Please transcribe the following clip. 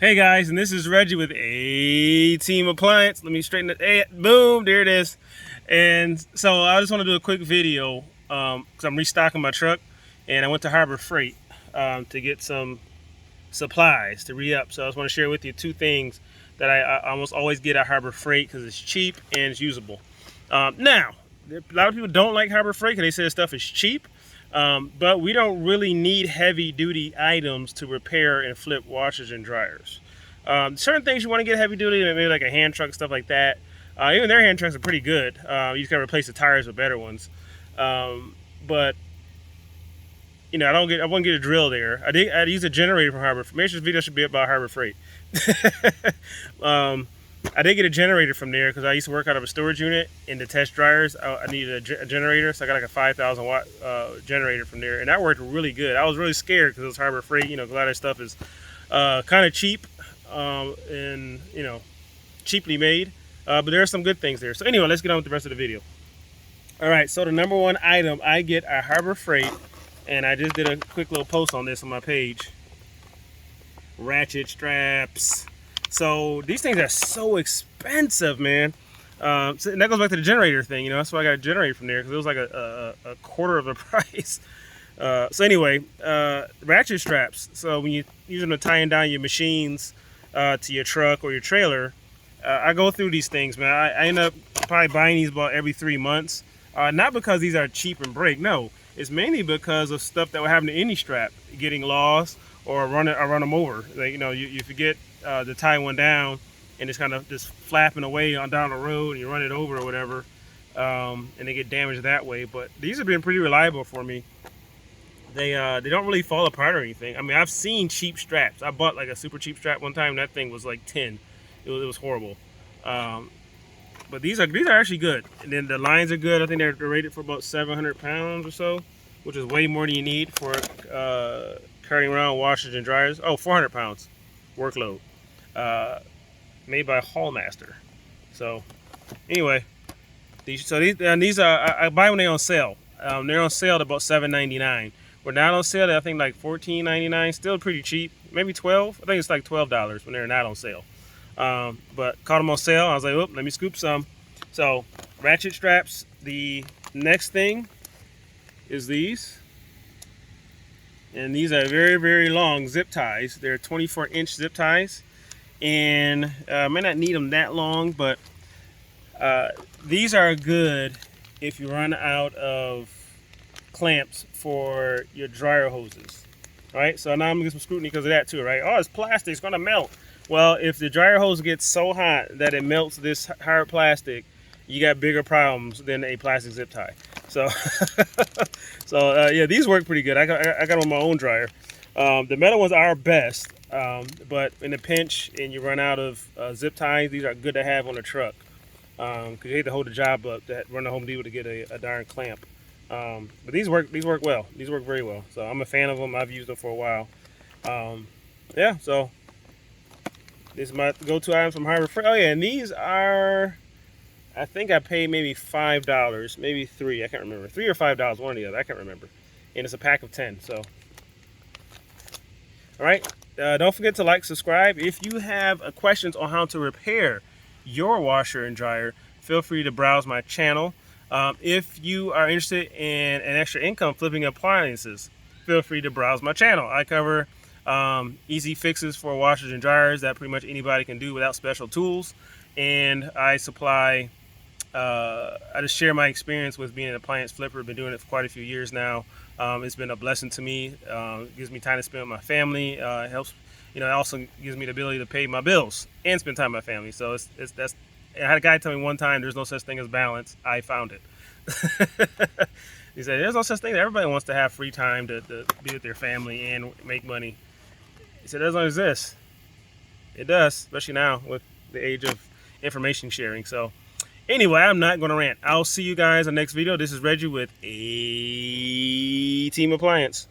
Hey guys, and this is Reggie with A-Team Appliance. Let me straighten it. Hey, boom, there it is. And so I just want to do a quick video because I'm restocking my truck, and I went to Harbor Freight to get some supplies to re-up. So I just want to share with you two things that I almost always get at Harbor Freight because it's cheap and it's usable. Now, a lot of people don't like Harbor Freight because they say the stuff is cheap. But we don't really need heavy duty items to repair and flip washers and dryers. Certain things you want to get heavy duty, maybe like a hand truck, stuff like that. Even their hand trucks are pretty good. You just gotta replace the tires with better ones. But you know, I wouldn't get a drill there. I'd use a generator from Harbor Freight. Maybe this video should be about Harbor Freight. I did get a generator from there because I used to work out of a storage unit, and to test dryers I needed a generator, so I got like a 5,000 watt generator from there, and that worked really good. I was really scared because it was Harbor Freight. You know, a lot of that stuff is kind of cheap and you know, cheaply made, but there are some good things there. So anyway, let's get on with the rest of the video. All right, so the number one item I get at Harbor Freight, and I just did a quick little post on this on my page: Ratchet Straps. So these things are so expensive, man. And that goes back to the generator thing. You know, that's why I got a generator from there, because it was like a quarter of the price. So anyway, ratchet straps. So when you use them to tie down your machines to your truck or your trailer, I go through these things, man. I end up probably buying these about every 3 months. Not because these are cheap and break. No, it's mainly because of stuff that will happen to any strap, getting lost or run them over. Like, you know, you forget to tie one down, and it's kind of just flapping away on down the road, and you run it over or whatever, and they get damaged that way. But these have been pretty reliable for me. They don't really fall apart or anything. I mean, I've seen cheap straps. I bought like a super cheap strap one time. That thing was like 10. It was horrible. But these are actually good. And then the lines are good. I think they're rated for about 700 pounds or so, which is way more than you need for carrying around washers and dryers. Oh, 400 pounds workload. Made by Hallmaster. So anyway, these I buy when they're on sale. They're on sale at about $7.99. We're not on sale at, I think, like $14.99. Still pretty cheap. Maybe $12. I think it's like $12 when they're not on sale. But caught them on sale. I was like, "Oop, let me scoop some." So ratchet straps. The next thing is these. And these are very, very long zip ties. They're 24-inch zip ties. And I may not need them that long, but these are good if you run out of clamps for your dryer hoses. All right, so now I'm gonna get some scrutiny because of that too, right? Oh, it's plastic, it's gonna melt. Well, if the dryer hose gets so hot that it melts this hard plastic, you got bigger problems than a plastic zip tie. So, yeah, these work pretty good. I got them on my own dryer. The metal ones are best, but in a pinch and you run out of zip ties, these are good to have on a truck, because you hate to hold the job up, to run to Home Depot to get a darn clamp. But these work well. These work very well. So I'm a fan of them. I've used them for a while. Yeah, so this is my go-to items from Harbor Freight. Oh yeah, and these are, I think I paid maybe $5, maybe $3. I can't remember. $3 or $5, one or the other. I can't remember. And it's a pack of 10. So, all right. Don't forget to like, subscribe. If you have questions on how to repair your washer and dryer, feel free to browse my channel. If you are interested in an extra income flipping appliances, feel free to browse my channel. I cover easy fixes for washers and dryers that pretty much anybody can do without special tools. And I supply, I just share my experience with being an appliance flipper. I've been doing it for quite a few years now. It's been a blessing to me. It gives me time to spend with my family. It helps, you know, it also gives me the ability to pay my bills and spend time with my family. So that's. I had a guy tell me one time, there's no such thing as balance. I found it. He said, there's no such thing. Everybody wants to have free time to be with their family and make money. He said, it doesn't exist. It does, especially now with the age of information sharing. So anyway, I'm not going to rant. I'll see you guys in the next video. This is Reggie with A-Team Appliance.